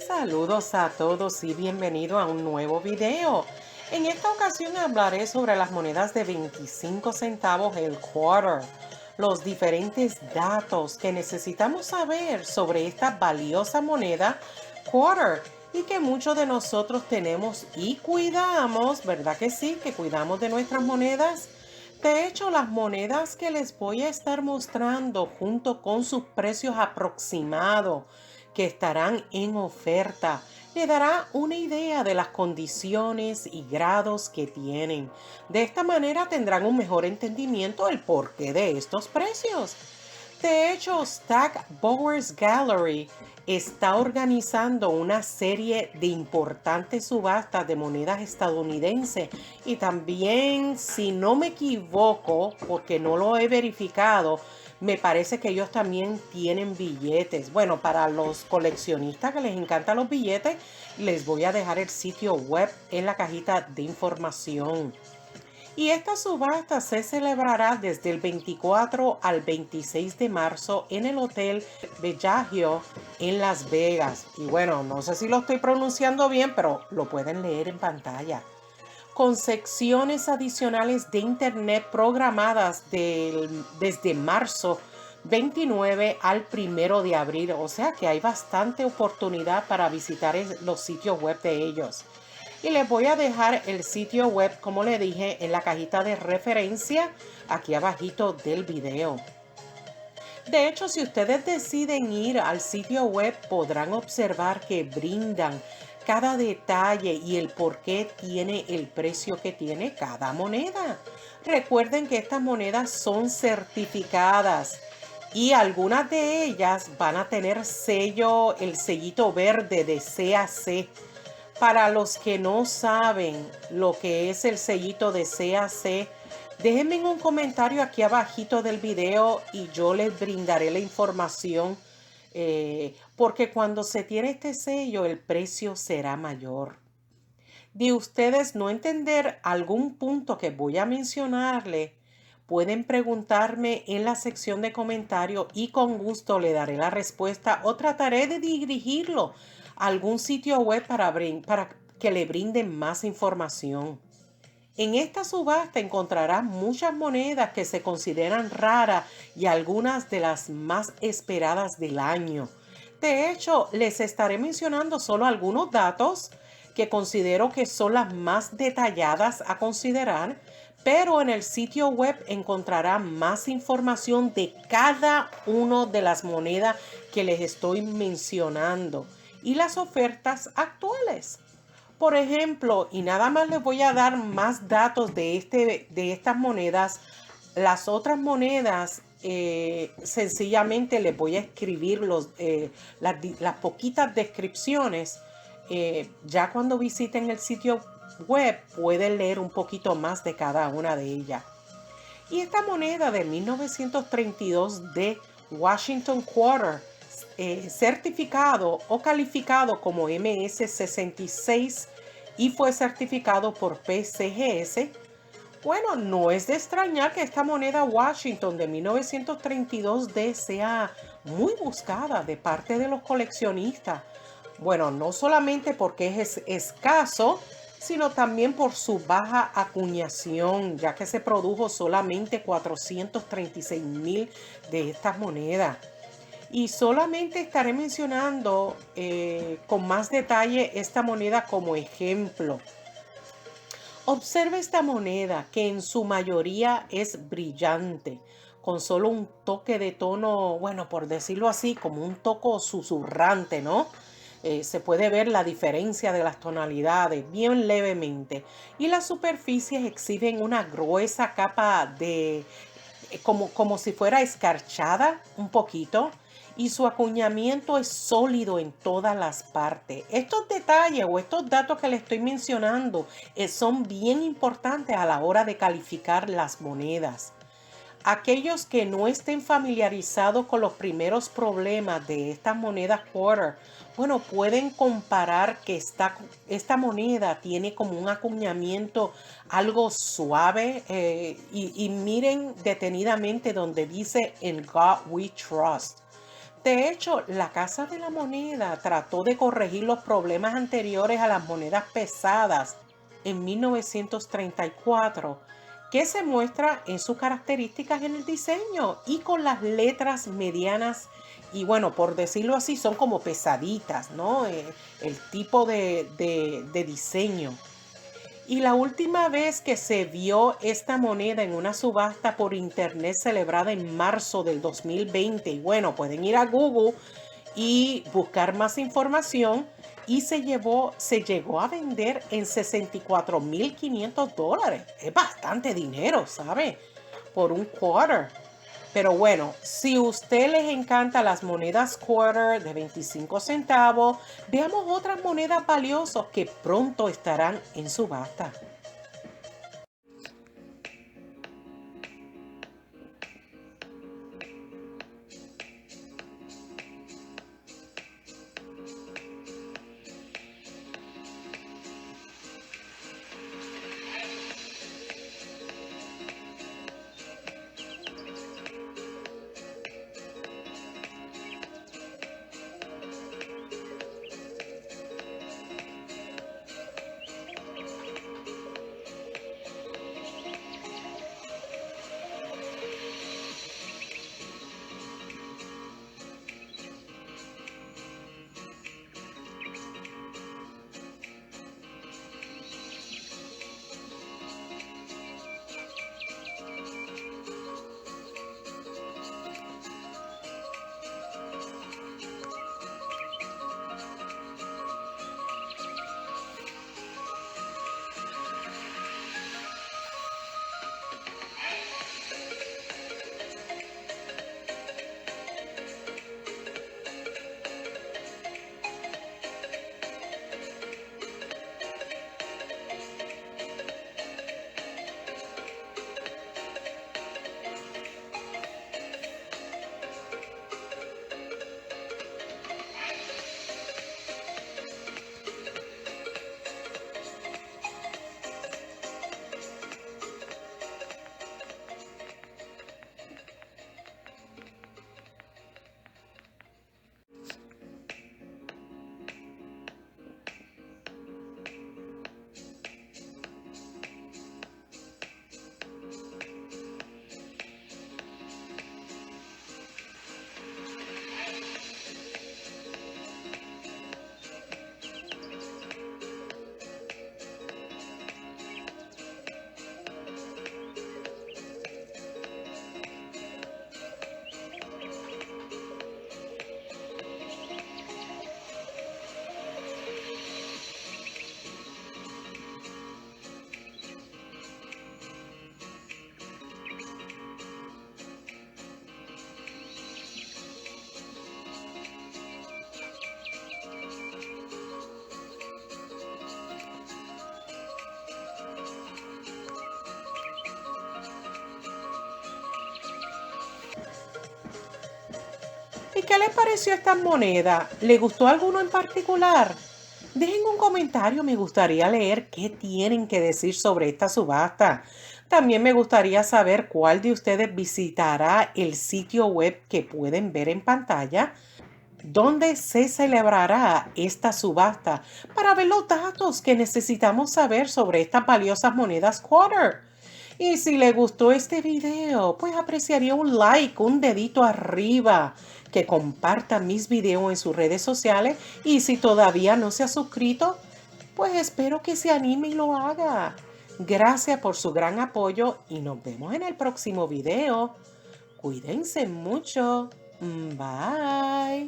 Saludos a todos y bienvenido a un nuevo video. En esta ocasión hablaré sobre las monedas de 25 centavos, el quarter, los diferentes datos que necesitamos saber sobre esta valiosa moneda quarter y que muchos de nosotros tenemos y cuidamos, ¿verdad que sí? Que cuidamos de nuestras monedas. De hecho, las monedas que les voy a estar mostrando junto con sus precios aproximados que estarán en oferta le dará una idea de las condiciones y grados que tienen. De esta manera tendrán un mejor entendimiento del porqué de estos precios. De hecho, Stack Bowers Gallery está organizando una serie de importantes subastas de monedas estadounidenses y también, si no me equivoco, porque no lo he verificado, me parece que ellos también tienen billetes. Bueno, para los coleccionistas que les encantan los billetes, les voy a dejar el sitio web en la cajita de información. Y esta subasta se celebrará desde el 24 al 26 de marzo en el Hotel Bellagio en Las Vegas. Y bueno, no sé si lo estoy pronunciando bien, pero lo pueden leer en pantalla. Con secciones adicionales de internet programadas desde marzo 29 al 1 de abril. O sea que hay bastante oportunidad para visitar los sitios web de ellos. Y les voy a dejar el sitio web, como le dije, en la cajita de referencia aquí abajito del video. De hecho, si ustedes deciden ir al sitio web, podrán observar que brindan cada detalle y el por qué tiene el precio que tiene cada moneda. Recuerden que estas monedas son certificadas y algunas de ellas van a tener el sellito verde de CAC. Para los que no saben lo que es el sellito de CAC, déjenme en un comentario aquí abajito del video y yo les brindaré la información, porque cuando se tiene este sello el precio será mayor. De ustedes no entender algún punto que voy a mencionarle, pueden preguntarme en la sección de comentarios y con gusto le daré la respuesta o trataré de dirigirlo a algún sitio web para que le brinden más información. En esta subasta encontrarás muchas monedas que se consideran raras y algunas de las más esperadas del año. De hecho, les estaré mencionando solo algunos datos que considero que son las más detalladas a considerar, pero en el sitio web encontrará más información de cada una de las monedas que les estoy mencionando y las ofertas actuales. Por ejemplo, y nada más les voy a dar más datos de estas monedas. Las otras monedas, sencillamente les voy a escribir las poquitas descripciones. Ya cuando visiten el sitio web pueden leer un poquito más de cada una de ellas. Y esta moneda de 1932 de Washington Quarter, certificado o calificado como MS66 y fue certificado por PCGS. Bueno, no es de extrañar que esta moneda Washington de 1932D sea muy buscada de parte de los coleccionistas. Bueno, no solamente porque es escaso, sino también por su baja acuñación, ya que se produjo solamente 436,000 de estas monedas. Y solamente estaré mencionando con más detalle esta moneda como ejemplo. Observe esta moneda que en su mayoría es brillante, con solo un toque de tono, bueno, por decirlo así, como un toque susurrante, ¿no? Se puede ver la diferencia de las tonalidades bien levemente y las superficies exhiben una gruesa capa de, como si fuera escarchada un poquito, y su acuñamiento es sólido en todas las partes. Estos detalles o estos datos que le estoy mencionando son bien importantes a la hora de calificar las monedas. Aquellos que no estén familiarizados con los primeros problemas de estas monedas quarter, bueno, pueden comparar que esta moneda tiene como un acuñamiento algo suave, y miren detenidamente donde dice "In God We Trust". De hecho, la Casa de la Moneda trató de corregir los problemas anteriores a las monedas pesadas en 1934, que se muestra en sus características en el diseño y con las letras medianas y bueno, por decirlo así, son como pesaditas, ¿no? El tipo de diseño. Y la última vez que se vio esta moneda en una subasta por internet celebrada en marzo del 2020, y bueno, pueden ir a Google y buscar más información, y se llegó a vender en $64,500. Es bastante dinero, ¿sabe? Por un quarter. Pero bueno, si a usted les encanta las monedas quarter de 25 centavos, veamos otras monedas valiosas que pronto estarán en subasta. ¿Y qué les pareció esta moneda? ¿Le gustó alguno en particular? Dejen un comentario, me gustaría leer qué tienen que decir sobre esta subasta. También me gustaría saber cuál de ustedes visitará el sitio web que pueden ver en pantalla, donde se celebrará esta subasta, para ver los datos que necesitamos saber sobre estas valiosas monedas quarter. Y si le gustó este video, pues apreciaría un like, un dedito arriba, que comparta mis videos en sus redes sociales, y si todavía no se ha suscrito, pues espero que se anime y lo haga. Gracias por su gran apoyo y nos vemos en el próximo video. Cuídense mucho. Bye.